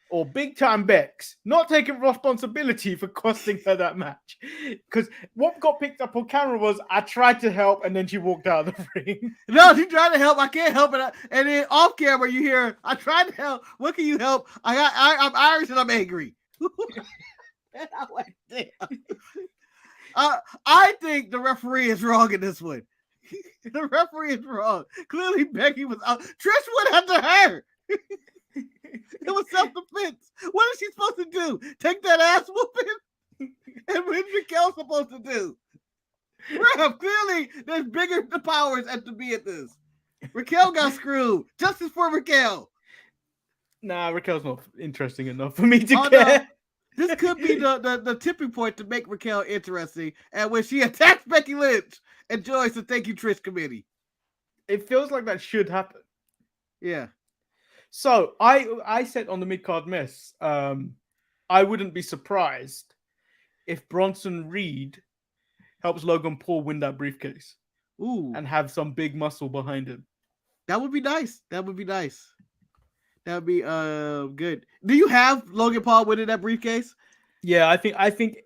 or big time Bex, not taking responsibility for costing her that match. Because what got picked up on camera was, I tried to help, and then she walked out of the ring. No, she tried to help. I can't help it. And then off camera, you hear, I tried to help. What can you help? I'm Irish and I'm angry. And I went, damn. I think the referee is wrong in this one. The referee is wrong. Clearly, Becky was out. Trish went after her. It was self-defense. What is she supposed to do? Take that ass whooping? And what's Raquel supposed to do? Bruh, clearly, there's bigger powers at to be at this. Raquel got screwed. Justice for Raquel. Nah, Raquel's not interesting enough for me to care. No. This could be the tipping point to make Raquel interesting. And when she attacks Becky Lynch and joins the Thank You Trish committee. It feels like that should happen. Yeah. So I said on the mid-card mess, I wouldn't be surprised if Bronson Reed helps Logan Paul win that briefcase. Ooh. And have some big muscle behind him. That would be nice. That would be nice. That would be good. Do you have Logan Paul winning that briefcase? Yeah, I think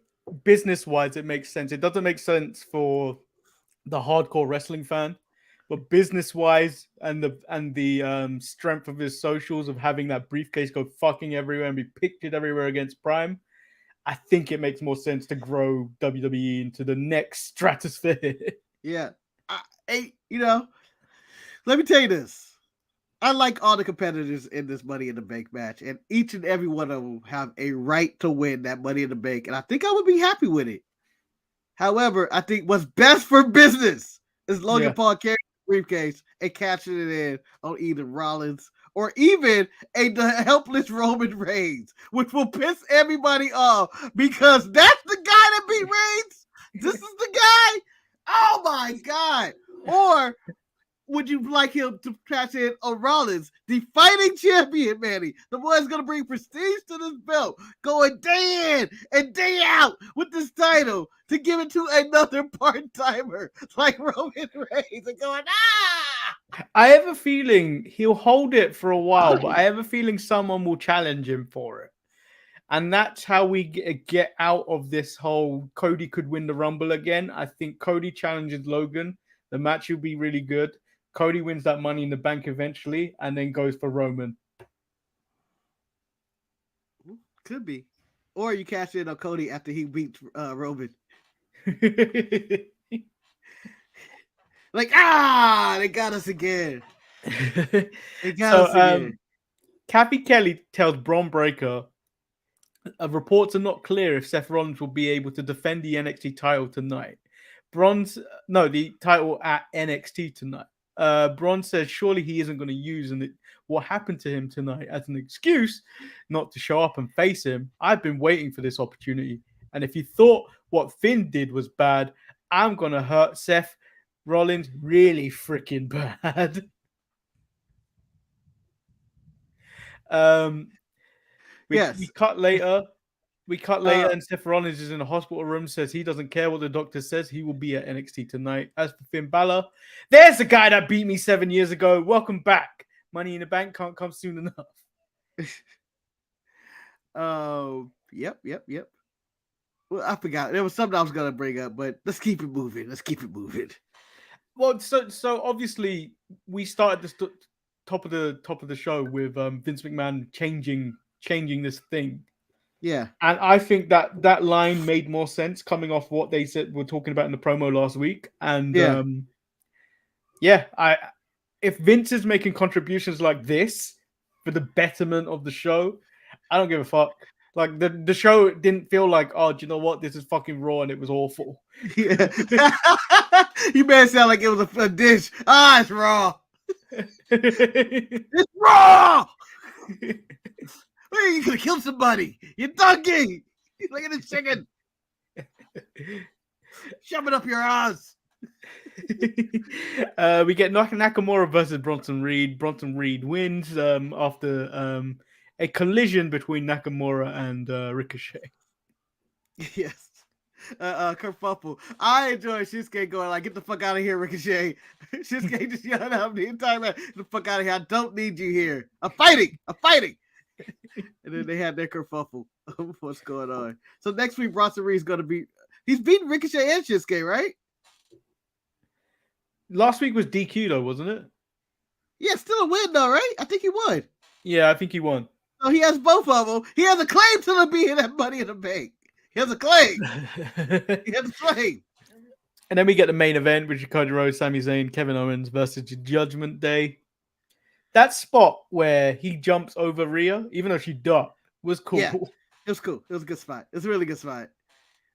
business-wise it makes sense. It doesn't make sense for the hardcore wrestling fan. But business-wise and the strength of his socials of having that briefcase go fucking everywhere and be pictured everywhere against Prime, I think it makes more sense to grow WWE into the next stratosphere. Yeah. Let me tell you this. I like all the competitors in this Money in the Bank match, and each and every one of them have a right to win that Money in the Bank, and I think I would be happy with it. However, I think what's best for business is Logan Paul carrying briefcase and catching it in on either Rollins or even the helpless Roman Reigns, which will piss everybody off because that's the guy that beat Reigns. This is the guy. Oh my God. Or would you like him to catch in on Rollins, the fighting champion, Manny? The boy's going to bring prestige to this belt, going day in and day out with this title to give it to another part-timer like Roman Reigns and going, I have a feeling he'll hold it for a while, but I have a feeling someone will challenge him for it. And that's how we get out of this whole Cody could win the Rumble again. I think Cody challenges Logan. The match will be really good. Cody wins that Money in the Bank eventually and then goes for Roman. Could be. Or you cash in on Cody after he beats Roman. Like, they got us again. They got us again. Kathy Kelly tells Bron Breakker, reports are not clear if Seth Rollins will be able to defend the NXT title tonight. The title at NXT tonight. Bron says surely he isn't going to use what happened to him tonight as an excuse not to show up and face him. I've been waiting for this opportunity. And if you thought what Finn did was bad, I'm going to hurt Seth Rollins really freaking bad. We cut later. And Seth Rollins is in a hospital room, says he doesn't care what the doctor says. He will be at NXT tonight. As for Finn Balor, there's the guy that beat me 7 years ago. Welcome back. Money in the Bank can't come soon enough. Yep. Well, I forgot. There was something I was going to bring up, but let's keep it moving. Well, so obviously we started this top of the show with Vince McMahon changing this thing. Yeah. And I think that line made more sense coming off what they said we're talking about in the promo last week. And if Vince is making contributions like this for the betterment of the show, I don't give a fuck. Like the show didn't feel like, oh, do you know what? This is fucking Raw and it was awful. Yeah. You made it sound like it was a dish. Ah, it's raw. It's raw. Hey, you could have killed somebody. You donkey. Look at this chicken. Shove it up your ass. We get Nakamura versus Bronson Reed. Bronson Reed wins after a collision between Nakamura and Ricochet. Yes. Kerfuffle. I enjoy Shinsuke going like, get the fuck out of here, Ricochet. Shinsuke just yelling out the entire match, get the fuck out of here. I don't need you here. I'm fighting. And then they had their kerfuffle. What's going on? So next week, Bronson Reed's going to be, he's beating Ricochet and Shinsuke, right? Last week was DQ though, wasn't it? Yeah, still a win though, right? I think he won. Yeah, I think he won. So he has both of them. He has a claim to the being that Money in the Bank. He has a claim. He has a claim. And then we get the main event, which is Cody Rhodes, Sami Zayn, Kevin Owens versus Judgment Day. That spot where he jumps over Rhea, even though she ducked, was cool. Yeah, it was cool. It was a good spot. It was a really good spot.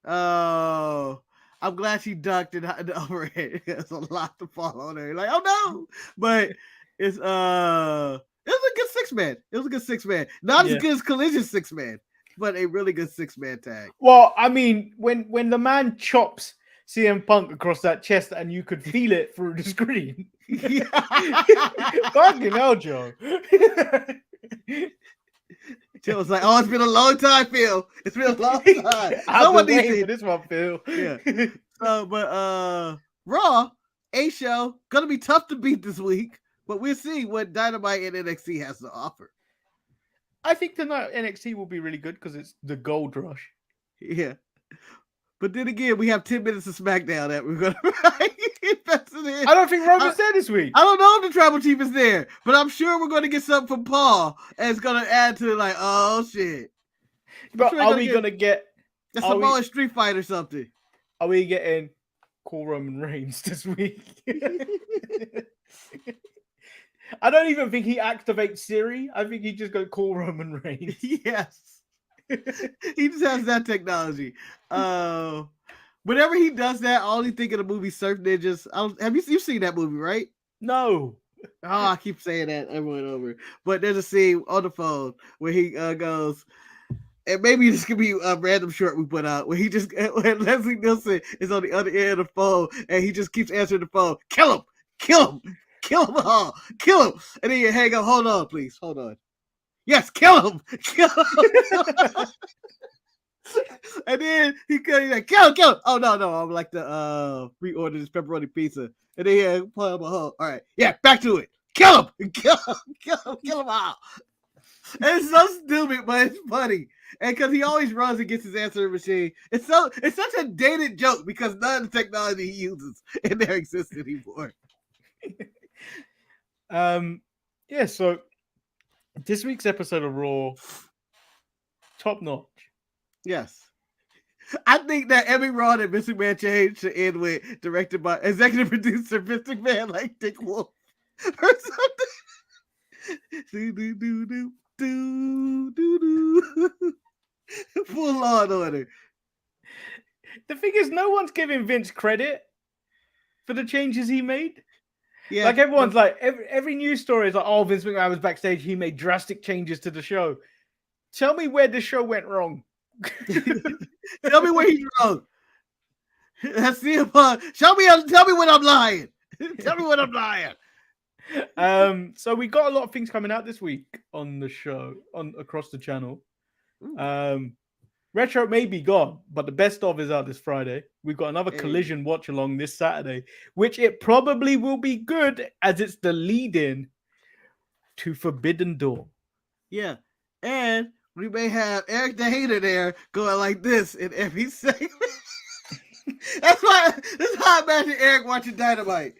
Oh, I'm glad she ducked and over it. There's a lot to fall on her. Like, oh no. But it was a good 6-man. It was a good 6-man. Not as good as Collision 6-man, but a really good 6-man tag. Well, I mean, when the man chops CM Punk across that chest and you could feel it through the screen. Yeah. Fucking hell, Joe. Joe was like, oh, it's been a long time, Phil. It's been a long time. Someone needs to this one, Phil. Yeah. But Raw, a show, gonna be tough to beat this week, but we'll see what Dynamite and NXT has to offer. I think tonight NXT will be really good because it's the Gold Rush. Yeah. But then again, we have 10 minutes of SmackDown that we're going to invest in. I don't think Roman's there this week. I don't know if the tribal chief is there, but I'm sure we're going to get something from Paul, and it's going to add to like, oh shit. But sure are we going to get a Samoa Street Fight or something? Are we getting Call Roman Reigns this week? I don't even think he activates Siri. I think he just go call Roman Reigns. Yes. He just has that technology. Whenever he does that, I only think of the movie Surf Ninjas. You've seen that movie, right? No. Oh, I keep saying that over and over. But there's a scene on the phone where he goes, and maybe this could be a random short we put out, where where Leslie Nielsen is on the other end of the phone, and he just keeps answering the phone. Kill him! Kill him! Kill him all! Kill him! And then you hang up. Hold on, please. Hold on. Yes, kill him! Kill him! And then he's like, kill him! Oh no, I'm like the reorder this pepperoni pizza. And then he pull him a hole. All right, yeah, back to it. Kill him! Kill him all! And it's so stupid, but it's funny. And because he always runs and gets his answering machine. It's such a dated joke because none of the technology he uses in there exists anymore. Yeah, so this week's episode of Raw, top notch. Yes. I think that every Raw that Vince McMahon changed to end with, directed by executive producer Vince McMahon, like Dick Wolf or something. Full Law and Order. The thing is, no one's giving Vince credit for the changes he made. Yeah, like everyone's like every news story is like, oh, Vince McMahon was backstage. He made drastic changes to the show. Tell me where the show went wrong. Tell me where he's wrong. Let's see him. Tell me when I'm lying. Tell me when I'm lying. So we got a lot of things coming out this week on the show across the channel. Retro may be gone, but the best of is out this Friday. We've got another Collision watch along this Saturday, which it probably will be good as it's the lead-in to Forbidden Door. Yeah, and we may have Eric the Hater there going like this in every segment. That's how I imagine Eric watching Dynamite.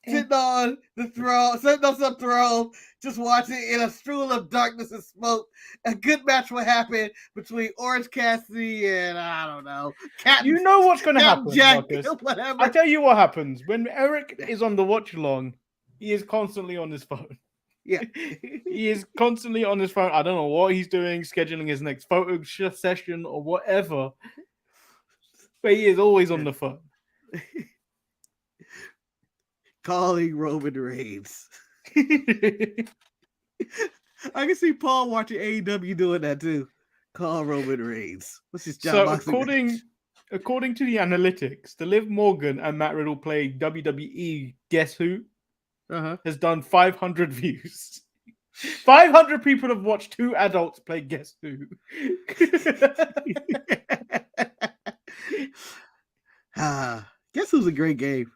Sitting on the throne, sitting on some throne, just watching in a stream of darkness and smoke. A good match will happen between Orange Cassidy and I don't know. Captain, you know what's going to happen, Jack, Marcus. Whatever. I tell you what happens when Eric is on the watch along. He is constantly on his phone. Yeah. He is constantly on his phone. I don't know what he's doing, scheduling his next photo session or whatever. But he is always on the phone. Calling Roman Reigns. I can see Paul watching AEW doing that too. Call Roman Reigns. What's his job? So according to the analytics, the Liv Morgan and Matt Riddle play WWE Guess Who has done 500 views. 500 people have watched two adults play Guess Who. Guess Who's a great game.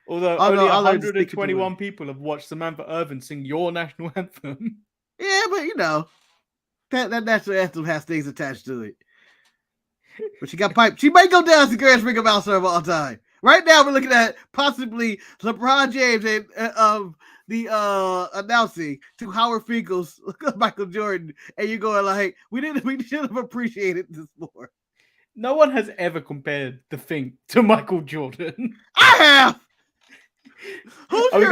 Although only 121 people have watched Samantha Irvin sing your national anthem. Yeah, but you know, that national anthem has things attached to it. But she got piped. She may go down as the greatest Ring of Honor of all time. Right now, we're looking at possibly LeBron James and the announcing to Howard Finkel's Michael Jordan, and you're going like, we should have appreciated this more. No one has ever compared the Fink to Michael Jordan. I have. Who's your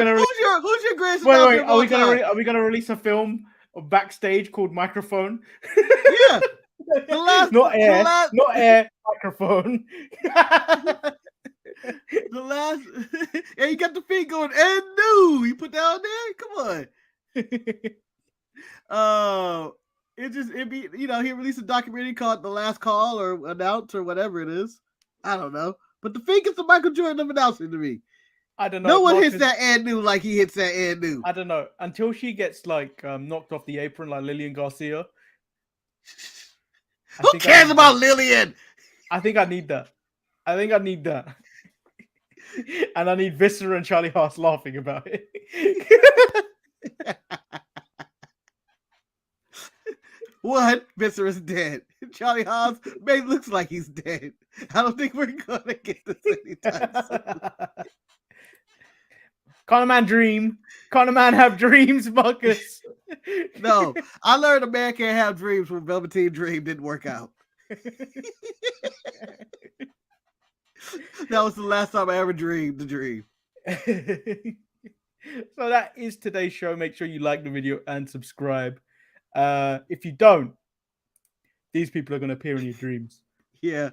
greatest? Wait, are we gonna release a film backstage called Microphone? Yeah, the last, not air, microphone. The last, and you got the Fink going and new. You put that on there. Come on. It'd be, you know, he released a documentary called The Last Call or Announce or whatever it is. I don't know. But the Fink is the Michael Jordan of announcing to me. I don't know. No one hits that and new like he hits that and new. I don't know. Until she gets like knocked off the apron like Lillian Garcia. Who cares about Lillian? I think I need that. And I need Viscera and Charlie Haas laughing about it. What? Viscera's dead. Charlie Haas looks like he's dead. I don't think we're gonna get this anytime soon. Can a man dream? Can a man have dreams, Marcus? No, I learned a man can't have dreams when Velveteen Dream didn't work out. That was the last time I ever dreamed the dream. So that is today's show. Make sure you like the video and subscribe. If you don't, these people are going to appear in your dreams. Yeah.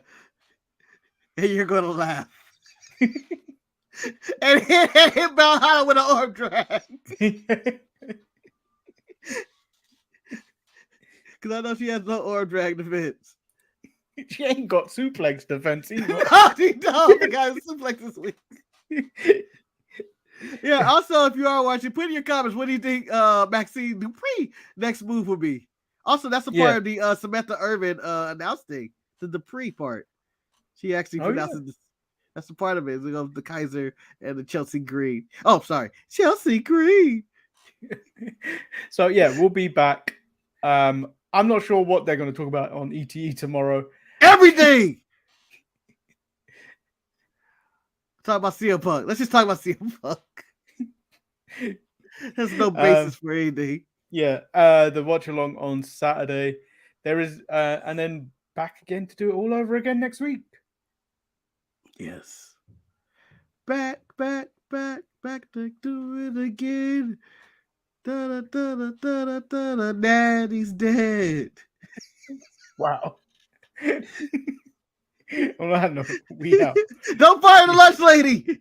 And you're going to laugh. and hit Valhalla with an arm drag. Because I know she has no arm drag defense. She ain't got suplex defense either. No, she don't. The guy suplex this week. Yeah, also, if you are watching, put in your comments, what do you think Maxine Dupree next move will be? Also, that's a part of the Samantha Irvin announced thing, the Dupree part. She actually pronounces this. That's a part of it. It's the Kaiser and the Chelsea Green. Oh, sorry. Chelsea Green. So, yeah, we'll be back. I'm not sure what they're going to talk about on ETE tomorrow. Everything! Talk about CM Punk. Let's just talk about CM Punk. There's no basis for anything. Yeah, the watch along on Saturday. There is, and then back again to do it all over again next week. Yes. Back to do it again. Daddy's dead. Wow. On that note, we out. Don't fire the lunch lady.